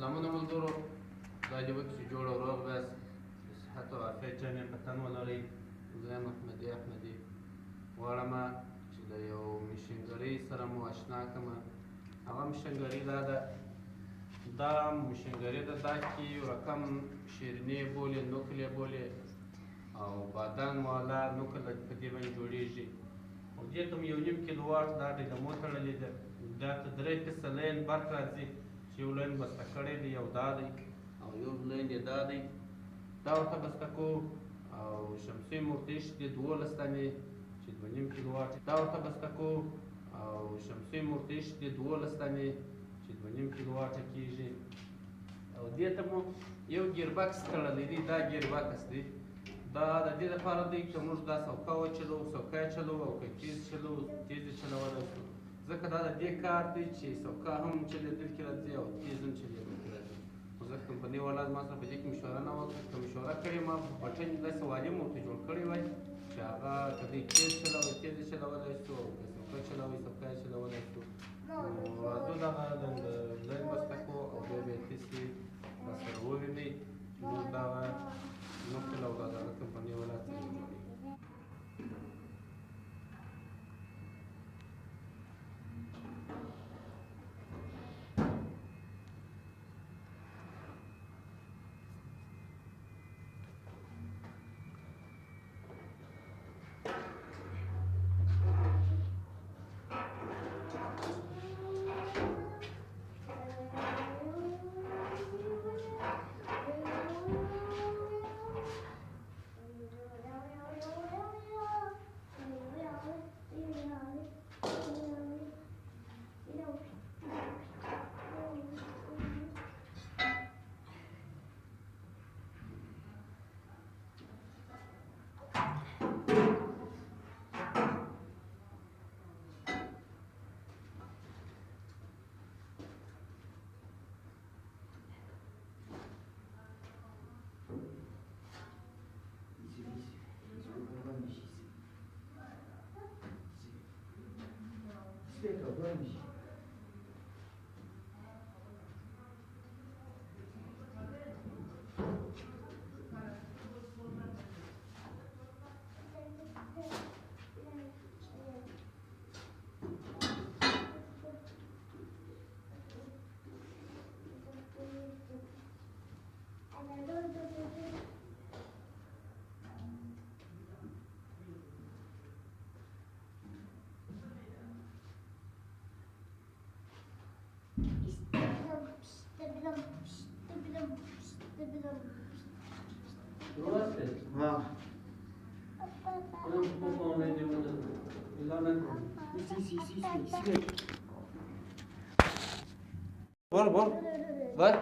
سلامونه ملګرو، خدای دې وکړي چې جوړ او روغ یاست، د صحت او عافیت جامې په تن ولرئ. زه یم احمدي غواړم چې د یو مشنګرۍ سره مو اشنا کړم. هغه مشنګري دا ده، دا مشنګري ده دا کې یو رقم شیریني بولې، نوکل یې بولې او بادام والا نوکل په دې باندې جوړېږي. او دې ته یو نیم کیلو واټ دا ډینامو تړلې ده. دا ته 3 پسه لین برق راځي چې یو لین بسته کړی دی، یو دا دی او یو لین یې دا دی. دا ورته بسته کوو او شمسي مورتیش دی 12 دانې چې 2.5 کیلو واټ. دا ورته بسته کوو او شمسي مورتیش دی 12 دانې چې 2.5 کیلو واټه کېږي. او دې ته مو یو ګیربکس تړلی دی. دا ګیربکس دی، دا د دې لپاره دی که موږ دا سوکه وچلوو، سوکه یې چلوو او که تیز چلوو، تیز یې چلولی شو. ځکه دا د دې کار دی چې سوکه هم چلېدل کې راځي او تیز هم چلېدل کې راځي. خو ځکه کمپنۍ والا زما سره په دې کې مشوره نه وکړه. که مشوره کړې ما بټن داسې والیم ورته جوړ کړی وای چې هغه که دی تیز چلوي تیز یې چلولی شو، او که سوکه چلوي سوکه یې چلولی شو. نو راځو دغه لین بسته کړو او بیا به یې تیسې راسره ووینئ چې موږ دغه نوکل او دا دغه کمپنۍ والا څنګه جوړوي. हाँ बोल बोल बोल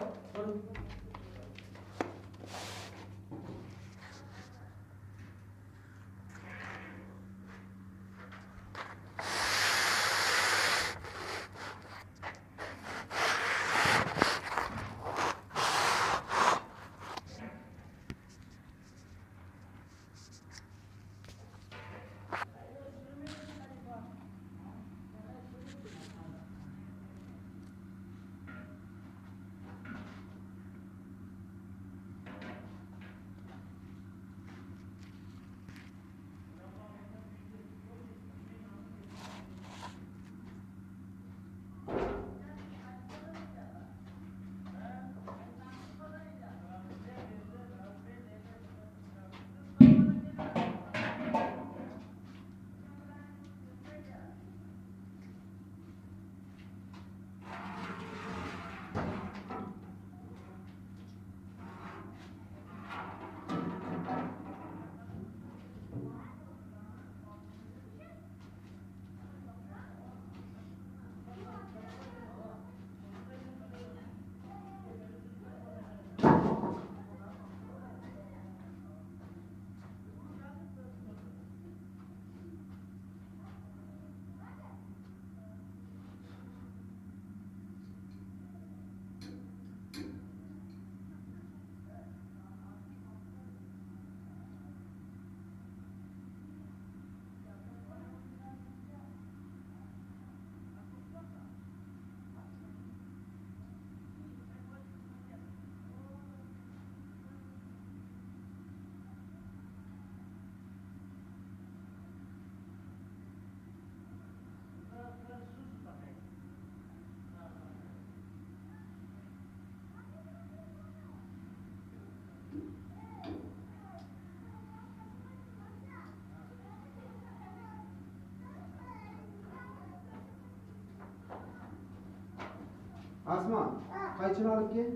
Asma, kayçını alıp gel.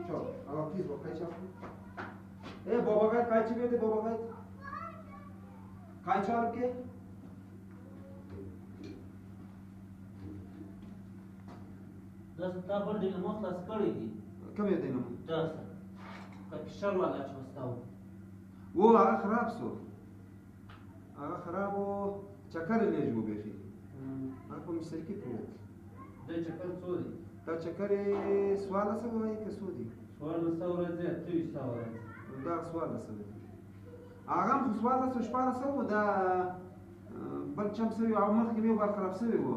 Çok. Ama kız bak kayçı alıp gel. Baba kayıt kayçı verdi baba kayıt. Kayçı alıp gel. داسې تا بل ډېر مخ خلاص کړی دي Kam yedin ama? داسې که فشار والا چې وستا و वो आगा खराब सो आगा खराब वो चक्कर ले जो बेफी आगा को मिस्त्री की पूरत د چکر څو دی تا चक्कर سوال سو है कि سودی 1400 ورځې 2300 ورځې دا سوال سو आगा हम سوال سو شپاره سو دا بل چم سو او مخ کې یو بار خراب سو وو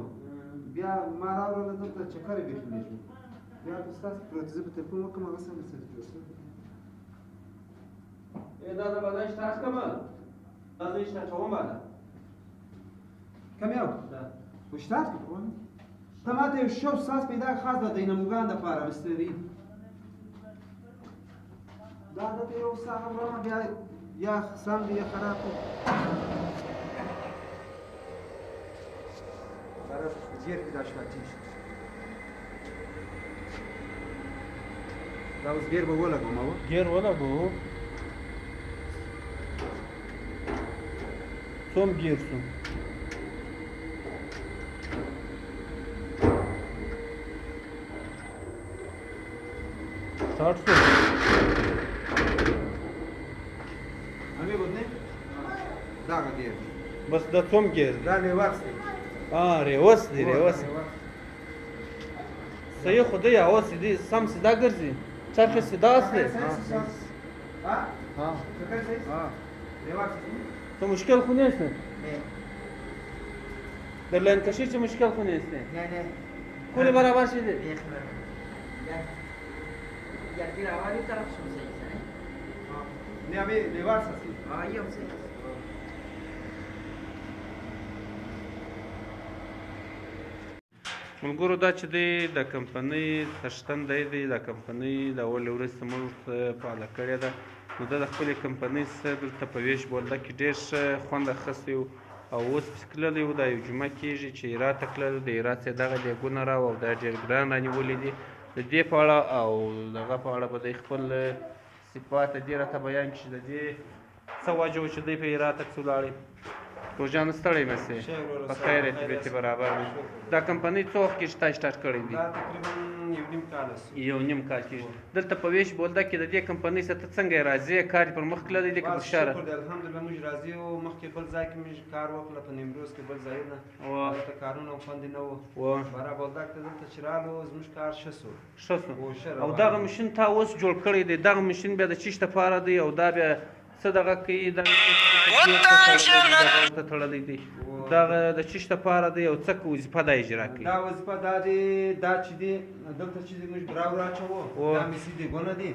بیا ما راوړل دلته چکر بیخي لږ بیا تاسو پروت زه په تلفون وکم هغه سم څه دا د بدن شتاس کمال دا زه شته چوم بالا کم یو دا وشتات کې کوم ته ماته یو شو ساس پیدا خاص د دینموګان د پاره مستری دا د یو ساعه ورما بیا یا سم دی خراب зараз زیر کې دا شاتیش دا اوس ګیر به ولګوم او ګیر ولګو څوم ګیر سو स्टार्ट सो आम्ही बोलने دا ګیر बस د څوم ګیر دا لیواکس دی ریوس دی ریوس صحیح خدای اوس دی سم سیدا ګرځي چرته سیدا اصله ها ها څنګه صحیح ها لیواکس تو مشکل خو نه است در لین کشی چه مشکل خو نه است نه کلی برابر شده یا تیر اولی طرف شو صحیح نه نه ابي لیواکس اسی یو صحیح ملګرو دا چې دی د کمپنۍ سرشتن دی د کمپنۍ د اول ورځ موږ فعاله کړې ده نو د خپلې کمپنۍ سره دلته په ویش بولده کې ډېر ښه خوند اخیستی و او اوس پسې تللی و دا یو جمعه کېږي چې هرات ته تللی د هرات څخه دغه لیګونه راوړه او دا ډېر ګران رانیولي دي د دې په اړه او دغه په اړه به دی خپل صفات دې راته بیان کړي چې د دې څه وجه و چې دی په هرات ته ولاړې روزانه ستړی مې سي په خیر طبیعت برابر وي دا کمپنۍ څو وخت کې سٹارټ کړی دی دا تقریبا یو نیم کال کېږي دلته په ویش بولده کې د دې کمپنۍ سره ته څنګه راځې کار پر مخ تللی دی که په فشاره شکر دی الحمدلله موږ راځي او مخکې بل ځای کې موږ کار وکړه په نیمروز کې بل ځایونه هلته کارونه خوندې نه وو باره بولدک ته دلته چې رالو زموږ کار ښه سو او دغه ماشین تا اوس جوړ کړی دی دغه ماشین بیا د چیش دپاره دی او دا بیا څه دغه کوي ته تړلی دی دغه د چیش دپاره دی او څه وظیفه دا اجرا کوي دا وظیفه دا دی دا چې دی دلته چې دی موږ براو راچوو دا مسي دیګونه دي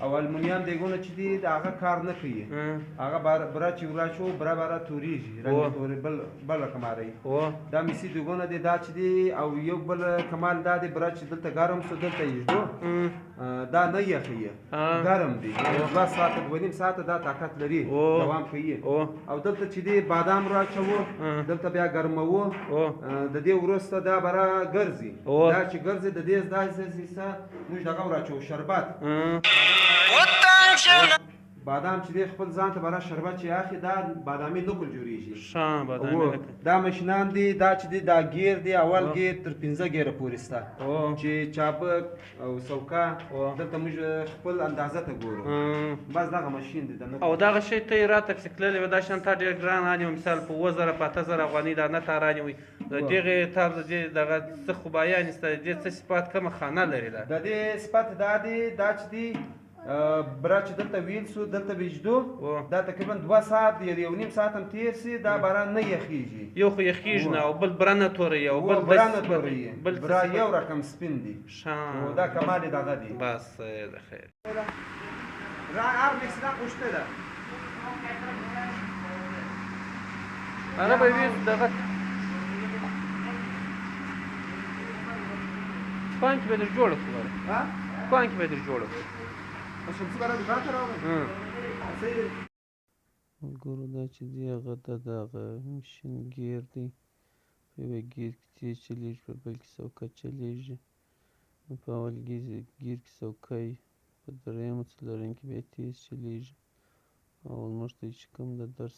او المونیم دیګونه چې دي د هغه کار نه کوي هغه برا چې وراچوو برابره تورېږي رنګ تورې بل کماري دا مسي دیګونه دي دا چې دی او یو بل کمال دا دی برا چې دلته ګرم سو دلته یږدو دا نه یخي ګرم دی 2 ساعته 2.5 ساعته دا طاقت لري دوام کوي او دلته چې دی بادام راچوو دلته بیا ګرموو د دې وروسته دا برا ګرځي دا چې ګرځي د دې داسې څه موږ دغه راچوو شربت بادام چې دی خپل ځان ته برا شربت چې اخی دا بادامي نقل جوړیږي دا مشنان دي دا چې دی دا ګیر دی اول ګیر تر 15 ګیره پورې سته چې چابک او سوکا دلته موږ خپل اندازه ته ګورو بس دغه ماشین دی او دغه شی ته راته پسې تللی وي دا شیان تا ډېر ګران رانیوي مثال په 2000 په 8000 افغانۍ دا نه تا رانیوي د دغې تا د دې دغه څه خو بیان سته د دې څه صفات کومه خانه لري دا د دې صفت دا دی دا چې دی برا چې دلته ویل سو دلته ویجدو دا تقریبا 2 ساعت یو نیم ساعت هم تیر سي دا باران نه یخیږي یو خو یخیږي نه او بل برانه توری او بل برانه توری برا یو رقم سپین دی دا کمال دغه دی بس د خیر را ار میکسدا خوشته ده انا به وی دغه پانک به در جوړ کړو ها پانک به در جوړ شمسی برا دکان ته راوړم ګورو دا چې دی هغه دغه ماشین ګیر دی په یوه ګیر کې تیز چلیږي په بل کې سوکه چلیږي په اول ګیر کې څوکۍ، په درېیم او څلورم کې بیا تیز چلیږي. او موږ ته چې کوم د درس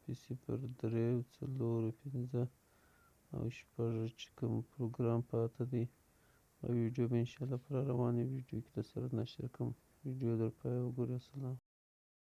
پیسې پر 3، 4، 5 او 6 چې کوم پروګرام پاته دی، او ویډیو به انشاءالله پر روانه ویډیو کې در سره نشر کوم. ویډیو در پای وګورئ. السلام.